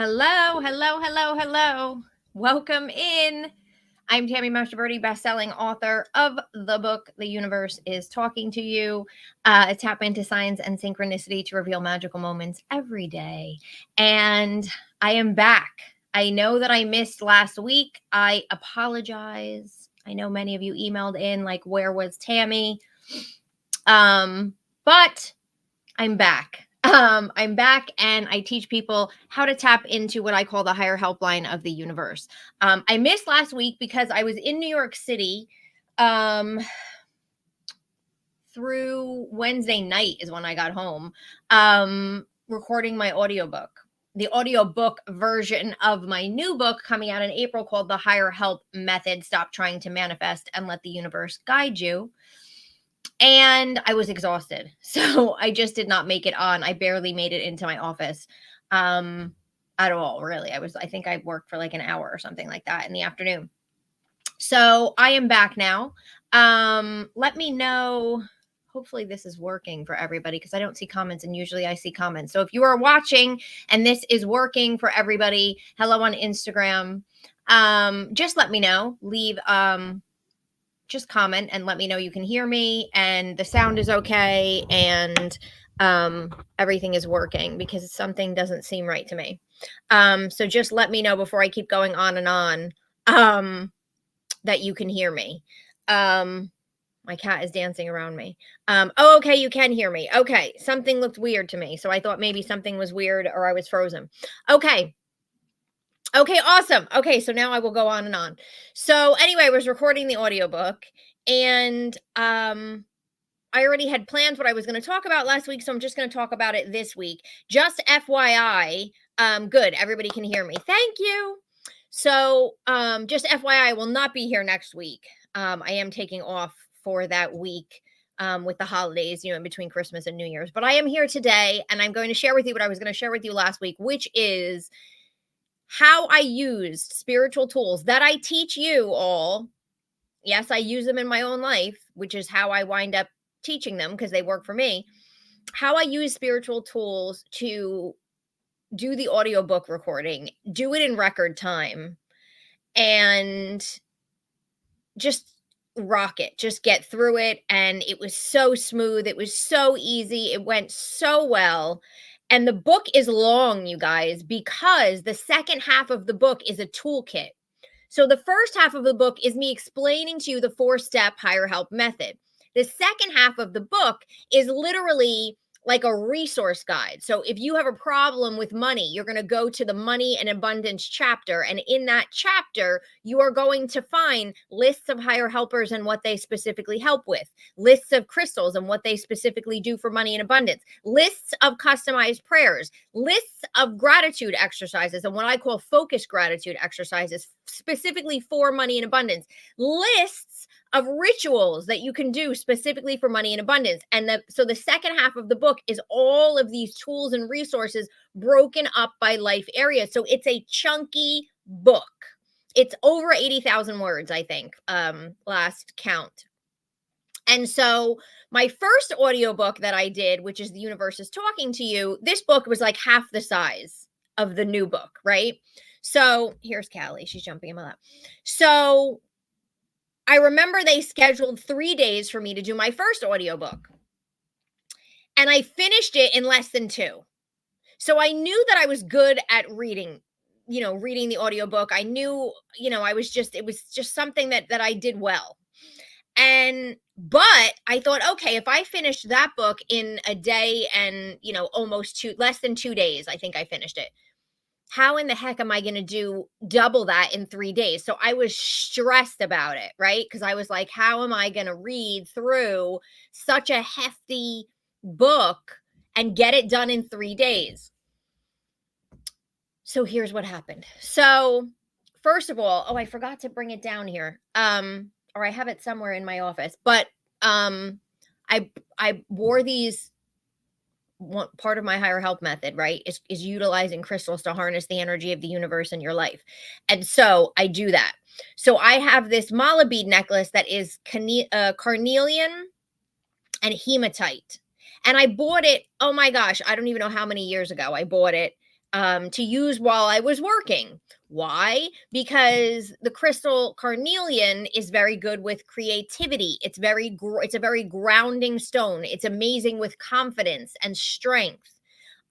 Hello, hello, hello, hello. Welcome in. I'm Tammy Mastroberti, best-selling author of the book The Universe is Talking to You. Tap into science and synchronicity to reveal magical moments every day. And I am back. I know that I missed last week. I apologize. I know many of you emailed in like, where was Tammy? But I'm back. I'm back and I teach people how to tap into what I call the higher helpline of the universe. I missed last week because I was in New York City through Wednesday night is when I got home, recording my audiobook. The audiobook version of my new book coming out in April called The Higher Help Method. Stop trying to manifest and let the universe guide you. And I was exhausted. So I just did not make it on. I barely made it into my office at all, really. I think I worked for like an hour or something like that in the afternoon. So I am back now. Let me know. Hopefully this is working for everybody because I don't see comments and usually I see comments. So if you are watching and this is working for everybody, hello on Instagram. Just let me know. Leave just comment and let me know you can hear me and the sound is okay and everything is working because something doesn't seem right to me. So just let me know before I keep going on and on that you can hear me. My cat is dancing around me. Oh, okay, you can hear me. Okay, something looked weird to me. So I thought maybe something was weird or I was frozen. Okay. Okay, awesome. Okay, so now I will go on and on. So anyway, I was recording the audiobook and I already had planned what I was going to talk about last week, so I'm just going to talk about it this week. Just FYI, good, everybody can hear me. Thank you. So just FYI, I will not be here next week. I am taking off for that week with the holidays, in between Christmas and New Year's. But I am here today and I'm going to share with you what I was going to share with you last week, which is how I used spiritual tools that I teach you all. Yes, I use them in my own life, which is how I wind up teaching them because they work for me. How I use spiritual tools to do the audiobook recording, do it in record time, and just rock it, just get through it. And it was so smooth. It was so easy. It went so well. And the book is long, you guys, because the second half of the book is a toolkit. So the first half of the book is me explaining to you the 4-step higher help method. The second half of the book is literally like a resource guide. So if you have a problem with money, you're going to go to the money and abundance chapter. And in that chapter, you are going to find lists of higher helpers and what they specifically help with, lists of crystals and what they specifically do for money and abundance, lists of customized prayers, lists of gratitude exercises and what I call focused gratitude exercises specifically for money and abundance, lists of rituals that you can do specifically for money and abundance. And so the second half of the book is all of these tools and resources broken up by life areas. So it's a chunky book. It's over 80,000 words, I think, last count. And so my first audiobook that I did, which is The Universe is Talking to You, this book was like half the size of the new book, right? So here's Callie. She's jumping in my lap. So I remember they scheduled 3 days for me to do my first audiobook. And I finished it in less than 2. So I knew that I was good at reading, reading the audiobook. I knew, it was just something that I did well. But I thought, okay, if I finished that book in a day and, less than 2 days, I think I finished it. How in the heck am I going to do double that in 3 days? So I was stressed about it, right? Because I was like, how am I going to read through such a hefty book and get it done in 3 days? So here's what happened. So first of all, I forgot to bring it down here. Or I have it somewhere in my office, but I wore these. Part of my higher help method, right, is utilizing crystals to harness the energy of the universe in your life. And so I do that. So I have this mala bead necklace that is carnelian and hematite. And I bought it, oh my gosh, I don't even know how many years ago I bought it. to use while I was working. Why? Because the crystal carnelian is very good with creativity. It's it's a very grounding stone. It's amazing with confidence and strength.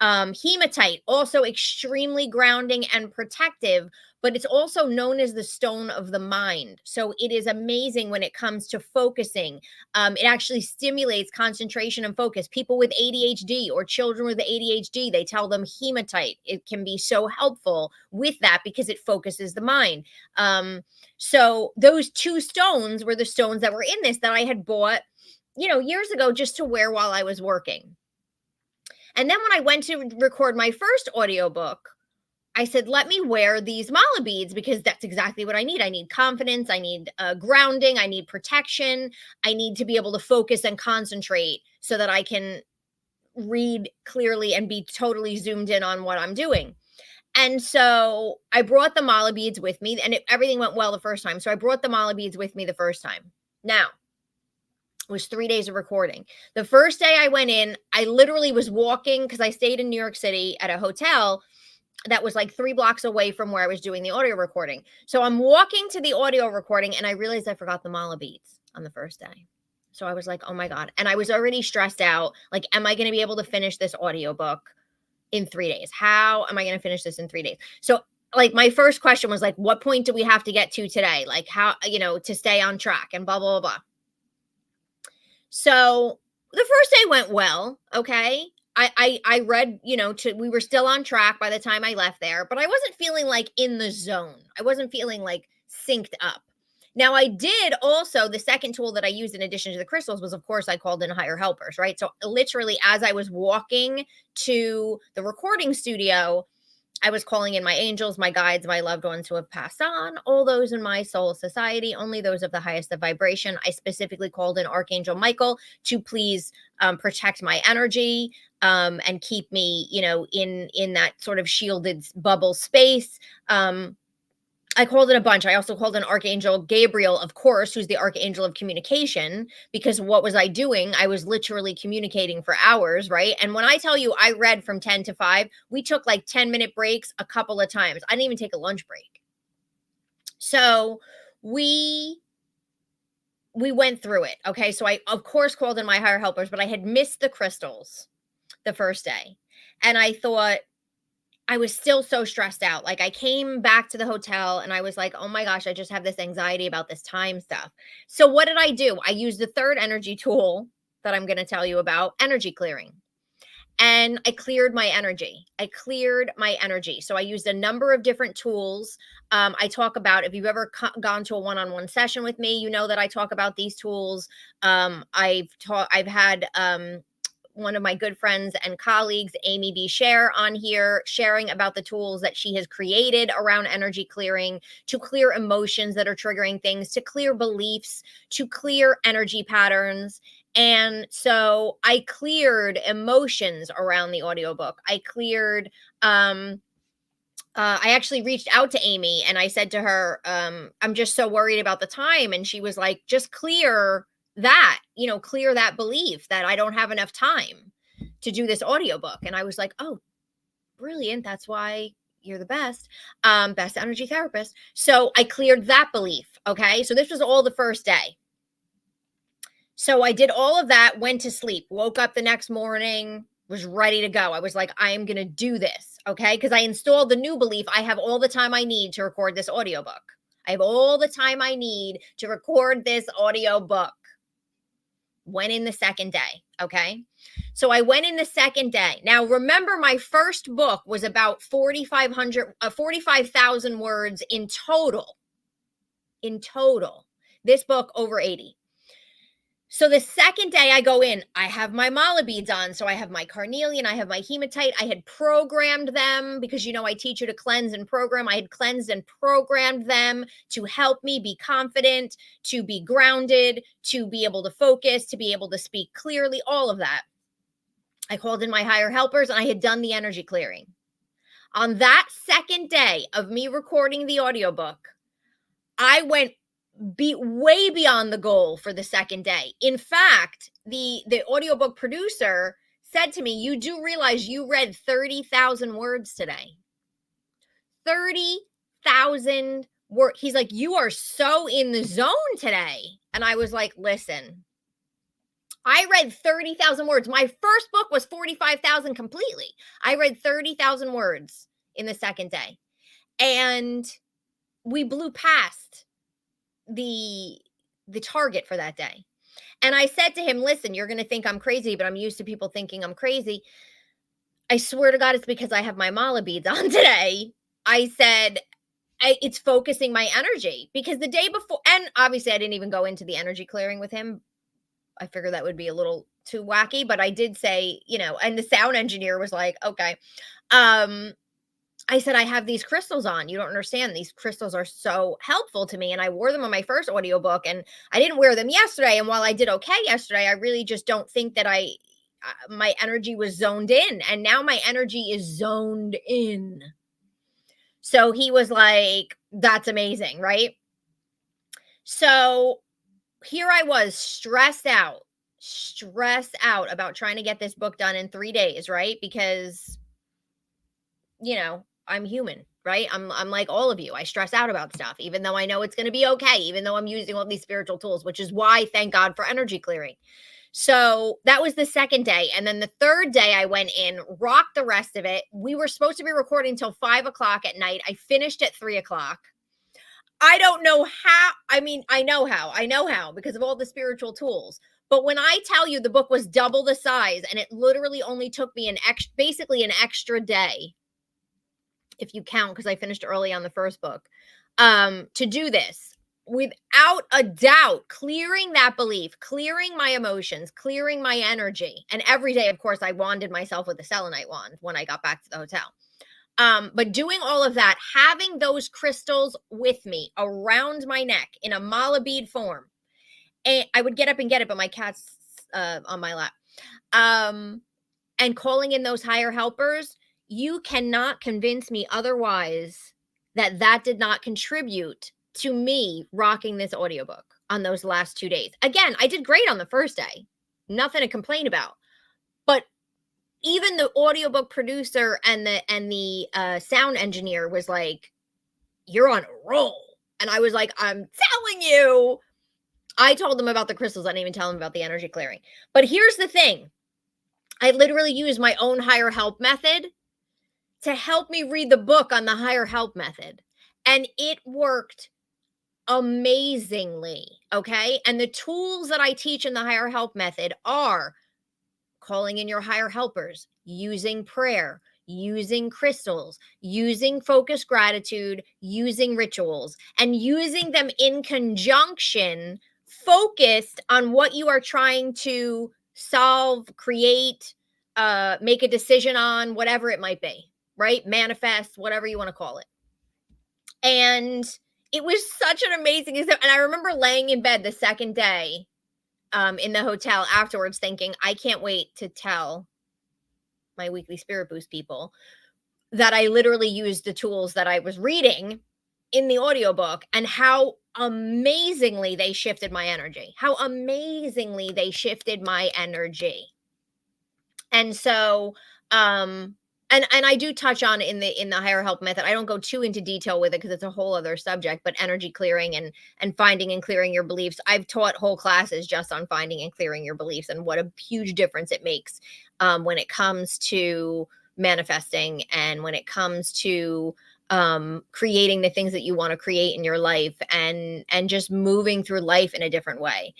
Hematite, also extremely grounding and protective, but it's also known as the stone of the mind. So it is amazing when it comes to focusing. It actually stimulates concentration and focus. People with ADHD or children with ADHD, they tell them hematite. It can be so helpful with that because it focuses the mind. So those two stones were the stones that were in this that I had bought, years ago just to wear while I was working. And then when I went to record my first audiobook, I said, let me wear these mala beads because that's exactly what I need. I need confidence. I need grounding. I need protection. I need to be able to focus and concentrate so that I can read clearly and be totally zoomed in on what I'm doing. And so I brought the mala beads with me, and everything went well the first time. So I brought the mala beads with me the first time. Now, was 3 days of recording. The first day I went in, I literally was walking because I stayed in New York City at a hotel that was like 3 blocks away from where I was doing the audio recording. So I'm walking to the audio recording and I realized I forgot the mala beads on the first day. So I was like, oh my God. And I was already stressed out. Like, am I going to be able to finish this audiobook in 3 days? How am I going to finish this in 3 days? So like my first question was like, what point do we have to get to today? Like how, to stay on track and blah, blah, blah, blah. So the first day went well. Okay. I read, we were still on track by the time I left there, but I wasn't feeling like in the zone. I wasn't feeling like synced up. Now I did also, the second tool that I used in addition to the crystals was, of course, I called in higher helpers, right? So literally as I was walking to the recording studio, I was calling in my angels, my guides, my loved ones who have passed on, all those in my soul society, only those of the highest of vibration. I specifically called in Archangel Michael to please protect my energy and keep me, in that sort of shielded bubble space. I called it a bunch. I also called an Archangel Gabriel, of course, who's the Archangel of communication, because what was I doing? I was literally communicating for hours, right? And when I tell you I read from 10 to 5, we took like 10-minute breaks a couple of times. I didn't even take a lunch break. So we went through it. Okay. So I, of course, called in my higher helpers, but I had missed the crystals the first day. And I thought, I was still so stressed out. Like I came back to the hotel and I was like, oh my gosh, I just have this anxiety about this time stuff. So what did I do? I used the third energy tool that I'm going to tell you about, energy clearing. And I cleared my energy. So I used a number of different tools. I talk about, if you've ever gone to a one-on-one session with me, you know that I talk about these tools. I've had one of my good friends and colleagues, Amy B. Share, on here sharing about the tools that she has created around energy clearing to clear emotions that are triggering things, to clear beliefs, to clear energy patterns. And so I cleared emotions around the audiobook. I cleared, I actually reached out to Amy and I said to her, I'm just so worried about the time. And she was like, just clear that belief that I don't have enough time to do this audiobook. And I was like, oh, brilliant. That's why you're the best energy therapist. So I cleared that belief. Okay. So this was all the first day. So I did all of that, went to sleep, woke up the next morning, was ready to go. I was like, I am going to do this. Okay. Because I installed the new belief. I have all the time I need to record this audiobook. I have all the time I need to record this audiobook. Went in the second day. Okay. So I went in the second day. Now, remember, my first book was about 45,000 words in total. This book over 80. So the second day I go in, I have my mala beads on. So I have my carnelian, I have my hematite. I had programmed them because, I teach you to cleanse and program. I had cleansed and programmed them to help me be confident, to be grounded, to be able to focus, to be able to speak clearly, all of that. I called in my higher helpers and I had done the energy clearing. On that second day of me recording the audiobook, I went way beyond the goal for the second day. In fact, the audiobook producer said to me, you do realize you read 30,000 words today. 30,000 words. He's like, you are so in the zone today. And I was like, listen, I read 30,000 words. My first book was 45,000 completely. I read 30,000 words in the second day. And we blew past the target for that day. And I said to him, listen, you're going to think I'm crazy, but I'm used to people thinking I'm crazy. I swear to God, it's because I have my mala beads on today. I said, it's focusing my energy, because the day before, and obviously I didn't even go into the energy clearing with him. I figured that would be a little too wacky, but I did say, and the sound engineer was like, okay. I said, I have these crystals on. You don't understand. These crystals are so helpful to me. And I wore them on my first audiobook, and I didn't wear them yesterday. And while I did okay yesterday, I really just don't think that my energy was zoned in. And now my energy is zoned in. So he was like, that's amazing, right? So here I was stressed out about trying to get this book done in 3 days, right? Because, I'm human, right? I'm like all of you. I stress out about stuff, even though I know it's going to be okay, even though I'm using all these spiritual tools, which is why, thank God for energy clearing. So that was the second day. And then the third day I went in, rocked the rest of it. We were supposed to be recording till 5:00 at night. I finished at 3:00. I don't know how. I mean, I know how because of all the spiritual tools. But when I tell you the book was double the size, and it literally only took me basically an extra day, if you count, because I finished early on the first book, to do this, without a doubt, clearing that belief, clearing my emotions, clearing my energy. And every day, of course, I wanded myself with a selenite wand when I got back to the hotel. But doing all of that, having those crystals with me around my neck in a mala bead form, and I would get up and get it, but my cat's on my lap, and calling in those higher helpers, you cannot convince me otherwise that did not contribute to me rocking this audiobook on those last 2 days. Again, I did great on the first day. Nothing to complain about. But even the audiobook producer and the sound engineer was like, you're on a roll. And I was like, I'm telling you. I told them about the crystals. I didn't even tell them about the energy clearing. But here's the thing. I literally used my own higher help method to help me read the book on the higher help method. And it worked amazingly. Okay. And the tools that I teach in the higher help method are calling in your higher helpers, using prayer, using crystals, using focused gratitude, using rituals, and using them in conjunction, focused on what you are trying to solve, create, make a decision on, whatever it might be, right? Manifest, whatever you want to call it. And it was such an amazing, and I remember laying in bed the second day in the hotel afterwards thinking, I can't wait to tell my weekly Spirit Boost people that I literally used the tools that I was reading in the audiobook, and how amazingly they shifted my energy. And so, and I do touch on in the higher help method. I don't go too into detail with it because it's a whole other subject, but energy clearing and finding and clearing your beliefs. I've taught whole classes just on finding and clearing your beliefs, and what a huge difference it makes when it comes to manifesting, and when it comes to creating the things that you want to create in your life, and just moving through life in a different way.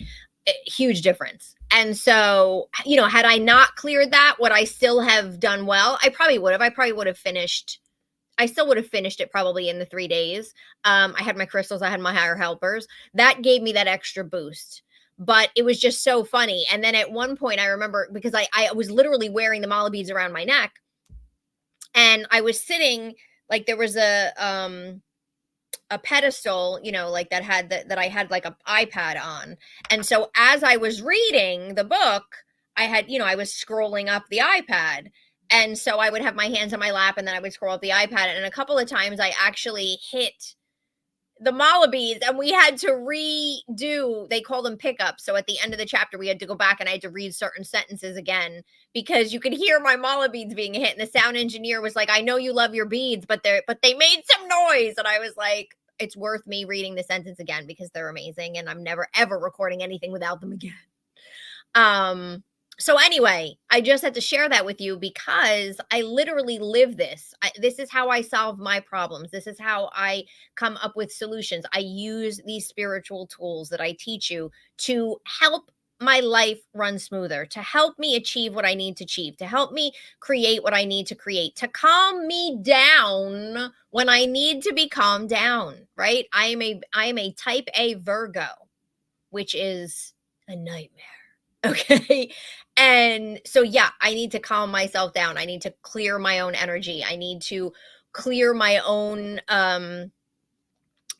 Huge difference. And so, had I not cleared that, would I still have done well? I probably would have. I still would have finished it probably in the 3 days. I had my crystals, I had my higher helpers. That gave me that extra boost. But it was just so funny. And then at one point, I remember, because I was literally wearing the mala beads around my neck, and I was sitting, like, there was a pedestal, like that I had like an iPad on. And so as I was reading the book, I had, I was scrolling up the iPad. And so I would have my hands on my lap, and then I would scroll up the iPad. And a couple of times I actually hit the mala beads, and we had to redo, they call them pickups. So at the end of the chapter, we had to go back and I had to read certain sentences again because you could hear my mala beads being hit. And the sound engineer was like, I know you love your beads, but they made some noise. And I was like, it's worth me reading the sentence again because they're amazing. And I'm never ever recording anything without them again. So anyway, I just had to share that with you because I literally live this. This is how I solve my problems. This is how I come up with solutions. I use these spiritual tools that I teach you to help my life run smoother, to help me achieve what I need to achieve, to help me create what I need to create, to calm me down when I need to be calmed down, right? I am a type A Virgo, which is a nightmare. Okay. And so, yeah, I need to calm myself down. I need to clear my own energy. I need to clear my own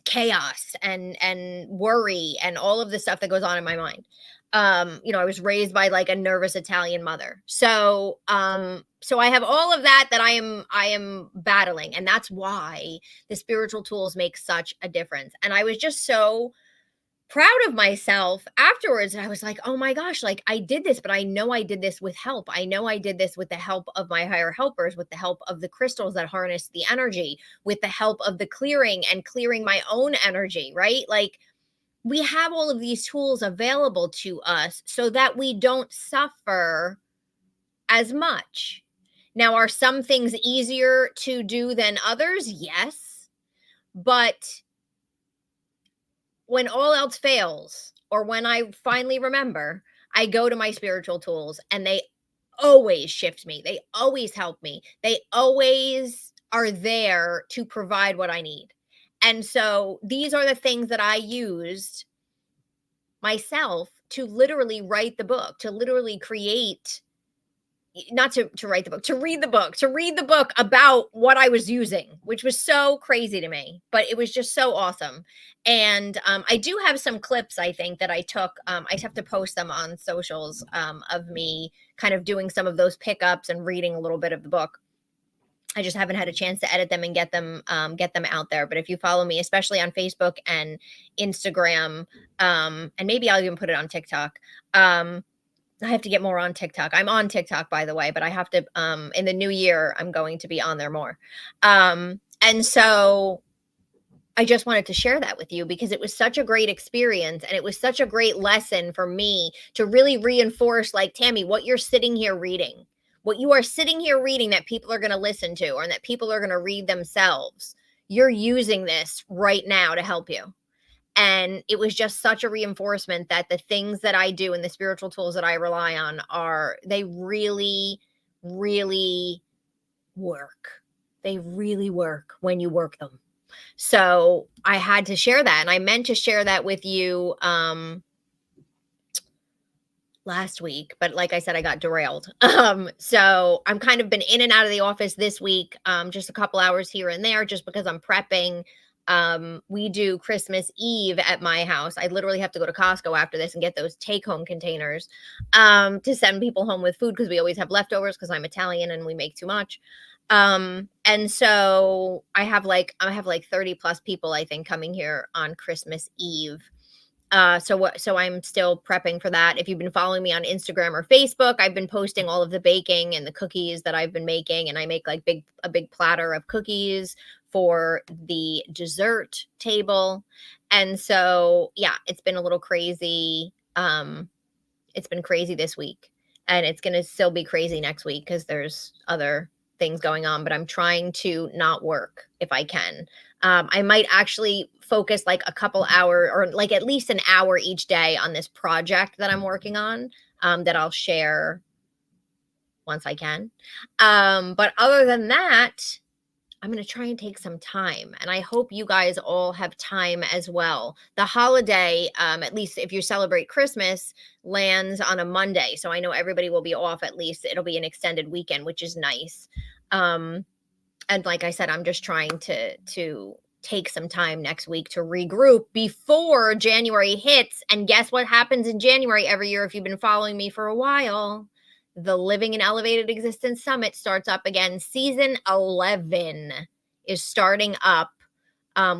chaos and worry and all of the stuff that goes on in my mind. I was raised by like a nervous Italian mother. So I have all of that I am battling. And that's why the spiritual tools make such a difference. And I was just so proud of myself afterwards. I was like, oh my gosh, like I did this, but I know I did this with help. I know I did this with the help of my higher helpers, with the help of the crystals that harness the energy, with the help of the clearing and clearing my own energy, right? Like we have all of these tools available to us so that we don't suffer as much. Now, are some things easier to do than others? Yes. But when all else fails, or when I finally remember, I go to my spiritual tools and they always shift me. They always help me. They always are there to provide what I need. And so these are the things that I used myself to literally write the book, to literally create, not to write the book, to read the book about what I was using, which was so crazy to me, but it was just so awesome. And I do have some clips, I think, that I took. I have to post them on socials of me kind of doing some of those pickups and reading a little bit of the book. I just haven't had a chance to edit them and get them out there. But if you follow me, especially on Facebook and Instagram, and maybe I'll even put it on TikTok. I have to get more on TikTok. I'm on TikTok, by the way, but I have to, in the new year, I'm going to be on there more. And so I just wanted to share that with you because it was such a great experience and it was such a great lesson for me to really reinforce, like, Tammy, what you're sitting here reading, what you are sitting here reading that people are going to listen to or that people are going to read themselves. You're using this right now to help you. And it was just such a reinforcement that the things that I do and the spiritual tools that I rely on they really, really work. They really work when you work them. So I had to share that. And I meant to share that with you last week, but like I said, I got derailed. So I'm kind of been in and out of the office this week, just a couple hours here and there, just because I'm prepping. We do Christmas Eve at my house. I literally have to go to Costco after this and get those take-home containers to send people home with food because we always have leftovers because I'm Italian and we make too much. And so I have like 30 plus people, I think, coming here on Christmas Eve. So I'm still prepping for that. If you've been following me on Instagram or Facebook, I've been posting all of the baking and the cookies that I've been making. And I make like a big platter of cookies for the dessert table. And so, yeah, it's been a little crazy. It's been crazy this week and it's going to still be crazy next week because there's other things going on, but I'm trying to not work if I can. I might actually focus like a couple hours or like at least an hour each day on this project that I'm working on that I'll share once I can. But other than that, I'm going to try and take some time. And I hope you guys all have time as well. The holiday, at least if you celebrate Christmas, lands on a Monday. So I know everybody will be off at least. It'll be an extended weekend, which is nice. And like I said, I'm just trying to take some time next week to regroup before January hits. And guess what happens in January every year if you've been following me for a while? The Living an Elevated Existence Summit starts up again. Season 11 is starting up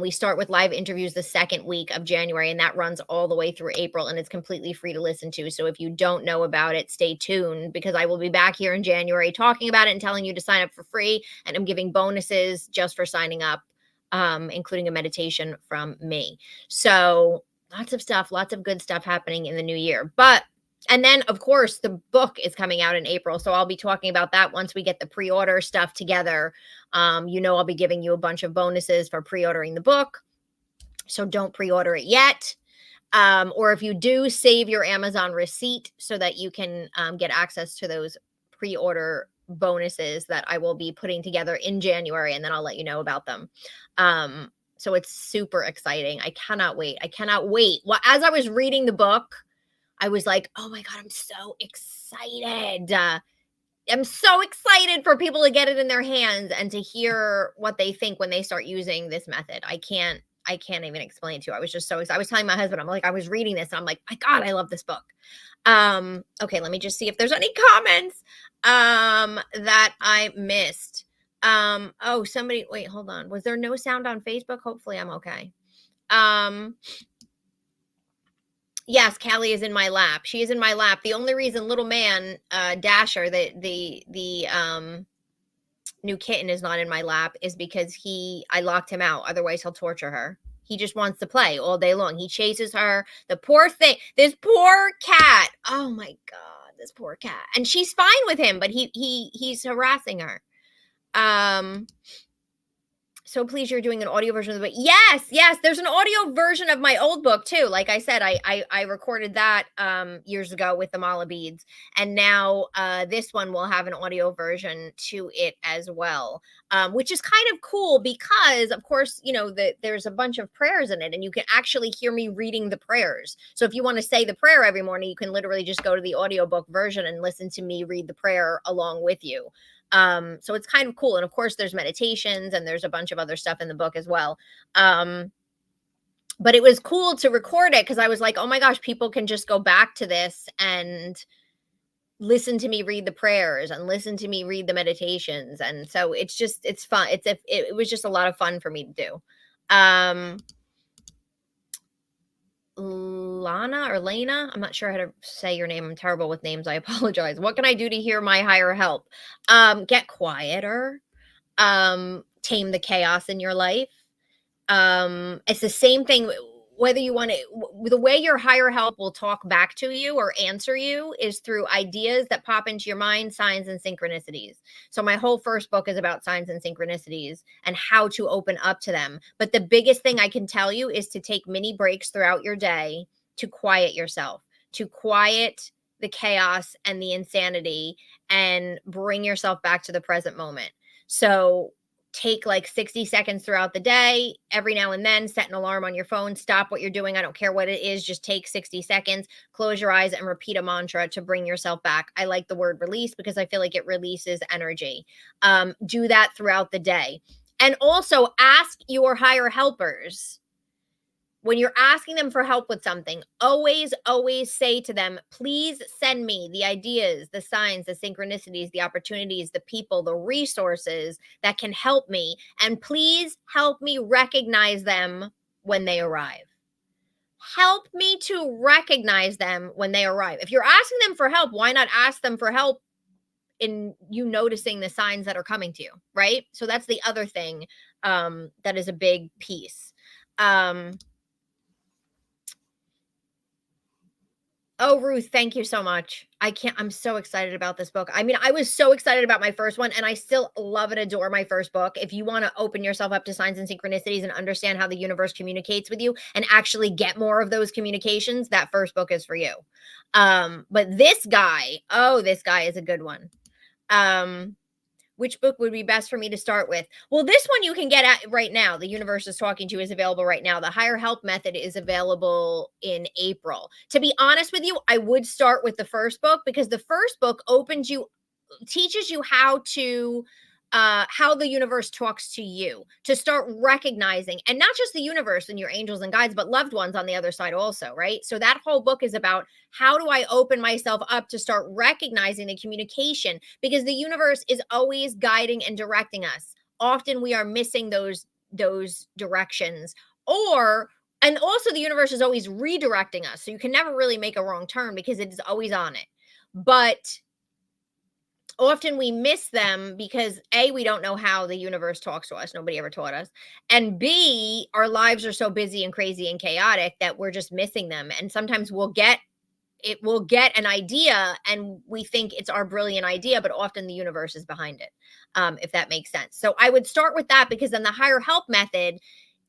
We start with live interviews the second week of January, and that runs all the way through April, and it's completely free to listen to. So if you don't know about it, stay tuned, because I will be back here in January talking about it and telling you to sign up for free. And I'm giving bonuses just for signing up, including a meditation from me. So lots of stuff, lots of good stuff happening in the new year. And then, of course, the book is coming out in April. So I'll be talking about that once we get the pre-order stuff together. I'll be giving you a bunch of bonuses for pre-ordering the book. So don't pre-order it yet. Or if you do, save your Amazon receipt so that you can get access to those pre-order bonuses that I will be putting together in January, and then I'll let you know about them. So it's super exciting. I cannot wait. I cannot wait. Well, as I was reading the book, I was like, oh my God, I'm so excited. I'm so excited for people to get it in their hands and to hear what they think when they start using this method. I can't even explain to you. I was just so excited. I was telling my husband, I'm like, I was reading this and I'm like, my God, I love this book. Okay, let me just see if there's any comments that I missed. Wait, hold on. Was there no sound on Facebook? Hopefully I'm okay. Yes, Callie is in my lap. She is in my lap. The only reason little man, Dasher, the new kitten, is not in my lap is because I locked him out. Otherwise, he'll torture her. He just wants to play all day long. He chases her. The poor thing. This poor cat. Oh my God, this poor cat. And she's fine with him, but he's harassing her. So please, you're doing an audio version of the book. Yes. There's an audio version of my old book too. Like I said, I recorded that years ago with the mala beads, and now this one will have an audio version to it as well, which is kind of cool because, of course, there's a bunch of prayers in it, and you can actually hear me reading the prayers. So if you want to say the prayer every morning, you can literally just go to the audiobook version and listen to me read the prayer along with you. So it's kind of cool. And of course there's meditations and there's a bunch of other stuff in the book as well. But it was cool to record it because I was like, oh my gosh, people can just go back to this and listen to me read the prayers and listen to me read the meditations. And so it's fun. It was just a lot of fun for me to do. Lena, I'm not sure how to say your name. I'm terrible with names. I apologize. What can I do to hear my higher help? Get quieter. Tame the chaos in your life. It's the same thing whether you want to. The way your higher help will talk back to you or answer you is through ideas that pop into your mind, signs and synchronicities. So my whole first book is about signs and synchronicities and how to open up to them. But the biggest thing I can tell you is to take mini breaks throughout your day to quiet yourself, to quiet the chaos and the insanity, and bring yourself back to the present moment. So take like 60 seconds throughout the day. Every now and then, set an alarm on your phone. Stop what you're doing. I don't care what it is. Just take 60 seconds, close your eyes, and repeat a mantra to bring yourself back. I like the word release because I feel like it releases energy. Do that throughout the day. And also ask your higher helpers. When you're asking them for help with something, always say to them, please send me the ideas, the signs, the synchronicities, the opportunities, the people, the resources that can help me. And please help me recognize them when they arrive. Help me to recognize them when they arrive. If you're asking them for help, why not ask them for help in you noticing the signs that are coming to you, right? So that's the other thing that is a big piece. Oh, Ruth, thank you so much. I'm so excited about this book. I mean, I was so excited about my first one, and I still love and adore my first book. If you want to open yourself up to signs and synchronicities and understand how the universe communicates with you and actually get more of those communications, that first book is for you. But this guy is a good one. Which book would be best for me to start with? Well, this one you can get at right now. The Universe is Talking to is available right now. The Higher Help Method is available in April. To be honest with you, I would start with the first book because the first book teaches you how the universe talks to you, to start recognizing, and not just the universe and your angels and guides, but loved ones on the other side also, right? So that whole book is about how do I open myself up to start recognizing the communication, because the universe is always guiding and directing us. Often we are missing those those directions. Or and also the universe is always redirecting us. So you can never really make a wrong turn because it is always on it. But often we miss them because A, we don't know how the universe talks to us. Nobody ever taught us. And B, our lives are so busy and crazy and chaotic that we're just missing them. And sometimes we'll get an idea and we think it's our brilliant idea, but often the universe is behind it, if that makes sense. So I would start with that, because then the higher help method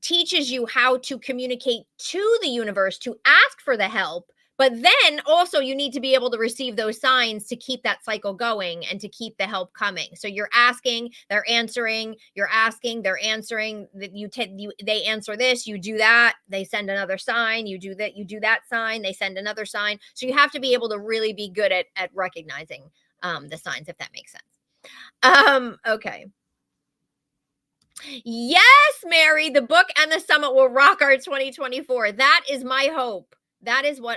teaches you how to communicate to the universe to ask for the help. But then also you need to be able to receive those signs to keep that cycle going and to keep the help coming. So you're asking, they're answering, you're asking, they're answering, that they answer this, you do that, they send another sign, you do that sign, they send another sign. So you have to be able to really be good at recognizing the signs, if that makes sense. Okay. Yes, Mary, the book and the summit will rock our 2024. That is my hope. That is my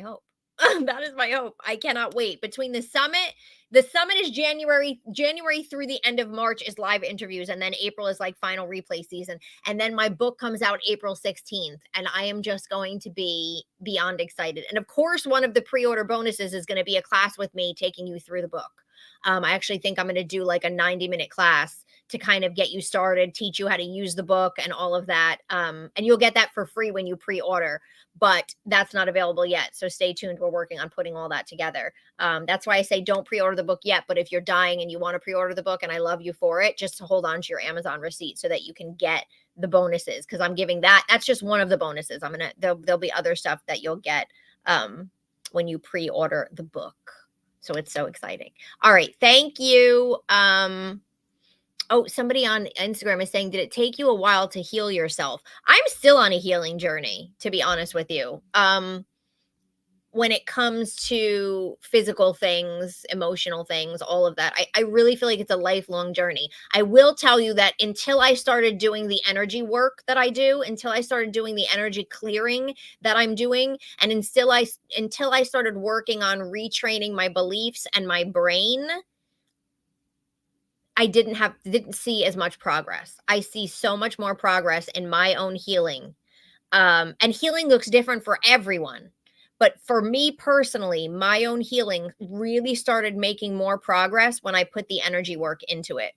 hope. That is my hope. I cannot wait. Between the summit is January through the end of March is live interviews, and then April is like final replay season. And then my book comes out April 16th, and I am just going to be beyond excited. And of course, one of the pre-order bonuses is going to be a class with me taking you through the book. I actually think I'm going to do like a 90-minute class to kind of get you started, teach you how to use the book and all of that. And you'll get that for free when you pre-order, but that's not available yet. So stay tuned. We're working on putting all that together. That's why I say don't pre-order the book yet. But if you're dying and you want to pre-order the book, and I love you for it, just to hold on to your Amazon receipt so that you can get the bonuses. Cause I'm giving that's just one of the bonuses. There'll be other stuff that you'll get when you pre-order the book. So it's so exciting. All right. Thank you. Oh, somebody on Instagram is saying, did it take you a while to heal yourself? I'm still on a healing journey, to be honest with you. When it comes to physical things, emotional things, all of that, I really feel like it's a lifelong journey. I will tell you that until I started doing the energy work that I do, until I started doing the energy clearing that I'm doing, and until I started working on retraining my beliefs and my brain, I didn't see as much progress. I see so much more progress in my own healing. And healing looks different for everyone. But for me personally, my own healing really started making more progress when I put the energy work into it.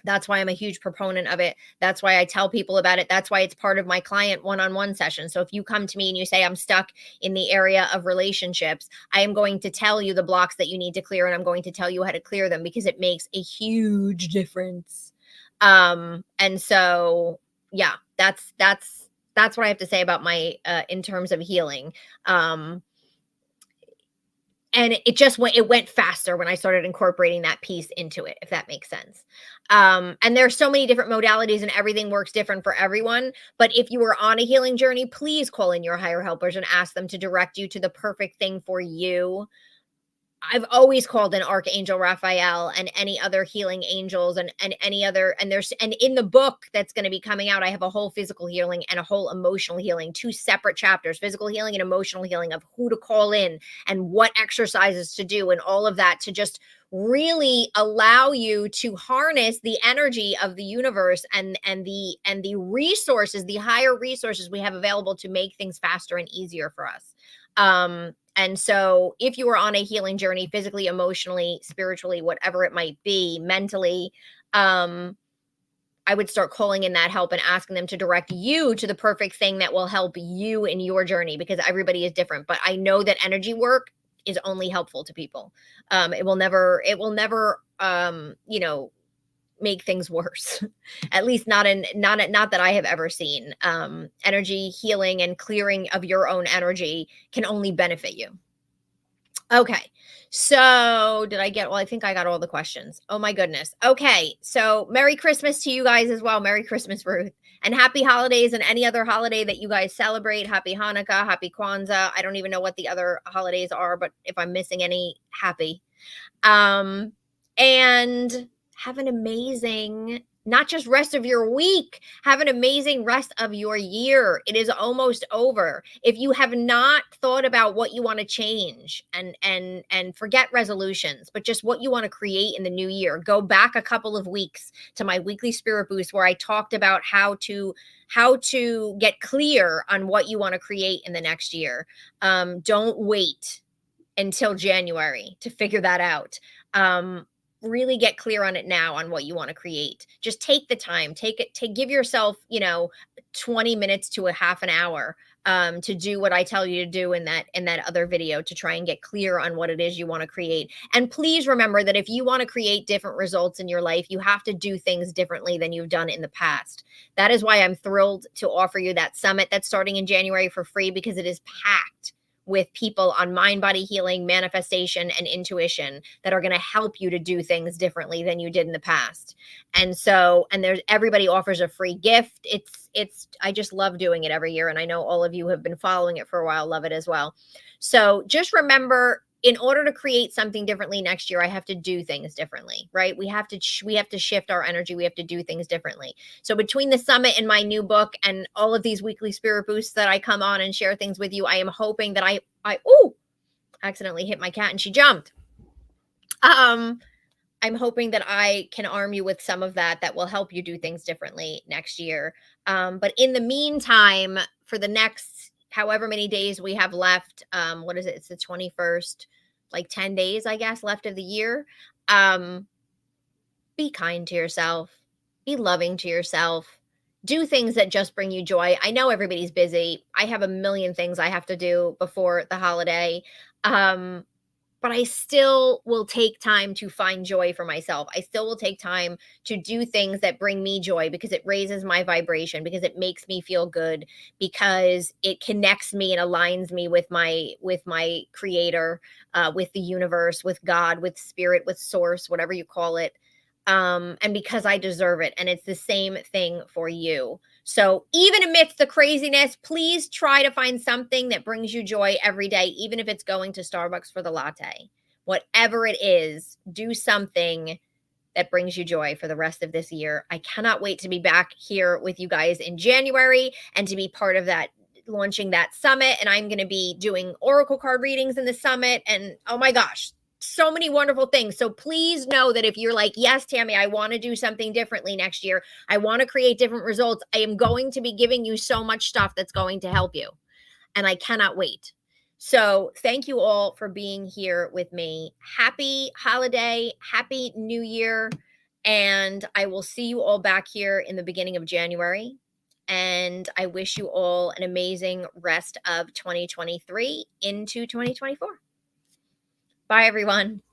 That's why I'm a huge proponent of it. That's why I tell people about it. That's why it's part of my client one-on-one session. So if you come to me and you say, I'm stuck in the area of relationships, I am going to tell you the blocks that you need to clear, and I'm going to tell you how to clear them, because it makes a huge difference. And so, yeah, that's what I have to say about my, in terms of healing. And it went faster when I started incorporating that piece into it, if that makes sense. And there's so many different modalities, and everything works different for everyone. But if you are on a healing journey, please call in your higher helpers and ask them to direct you to the perfect thing for you. I've always called in Archangel Raphael and any other healing angels, and any other, and in the book that's going to be coming out, I have a whole physical healing and a whole emotional healing, 2 separate chapters, physical healing and emotional healing, of who to call in and what exercises to do and all of that, to just really allow you to harness the energy of the universe and the resources, the higher resources we have available to make things faster and easier for us. And so if you are on a healing journey, physically, emotionally, spiritually, whatever it might be, mentally, I would start calling in that help and asking them to direct you to the perfect thing that will help you in your journey, because everybody is different. But I know that energy work is only helpful to people. It will never, make things worse. At least not that I have ever seen. Energy healing and clearing of your own energy can only benefit you. Okay. So I think I got all the questions. Oh my goodness. Okay. So Merry Christmas to you guys as well. Merry Christmas, Ruth. And happy holidays, and any other holiday that you guys celebrate. Happy Hanukkah, happy Kwanzaa. I don't even know what the other holidays are, but if I'm missing any, happy. And have an amazing not just rest of your week. Have an amazing rest of your year. It is almost over. If you have not thought about what you want to change, and forget resolutions, but just what you want to create in the new year, go back a couple of weeks to my weekly spirit boost where I talked about how to get clear on what you want to create in the next year. Don't wait until January to figure that out. Really get clear on it now on what you want to create. Just take the time, give yourself, 20 minutes to a half an hour to do what I tell you to do in that other video, to try and get clear on what it is you want to create. And please remember that if you want to create different results in your life, you have to do things differently than you've done in the past. That is why I'm thrilled to offer you that summit that's starting in January for free, because it is packed with people on mind, body healing, manifestation, and intuition that are going to help you to do things differently than you did in the past. And there's, everybody offers a free gift. I just love doing it every year. And I know all of you have been following it for a while, love it as well. So just remember, in order to create something differently next year, I have to do things differently, right? We have to shift our energy. We have to do things differently. So between the summit and my new book and all of these weekly spirit boosts that I come on and share things with you, I am hoping that I accidentally hit my cat and she jumped. I'm hoping that I can arm you with some of that will help you do things differently next year. But in the meantime, for the next however many days we have left, what is it? It's the 21st, like 10 days, I guess, left of the year. Be kind to yourself. Be loving to yourself. Do things that just bring you joy. I know everybody's busy. I have a million things I have to do before the holiday. But I still will take time to find joy for myself. I still will take time to do things that bring me joy, because it raises my vibration, because it makes me feel good, because it connects me and aligns me with my creator, with the universe, with God, with spirit, with source, whatever you call it. And because I deserve it. And it's the same thing for you. So even amidst the craziness, please try to find something that brings you joy every day, even if it's going to Starbucks for the latte. Whatever it is, do something that brings you joy for the rest of this year. I cannot wait to be back here with you guys in January and to be part of that, launching that summit. And I'm going to be doing oracle card readings in the summit. And oh my gosh, so many wonderful things. So please know that if you're like, yes, Tammy, I want to do something differently next year, I want to create different results, I am going to be giving you so much stuff that's going to help you. And I cannot wait. So thank you all for being here with me. Happy holiday, happy new year. And I will see you all back here in the beginning of January. And I wish you all an amazing rest of 2023 into 2024. Bye, everyone.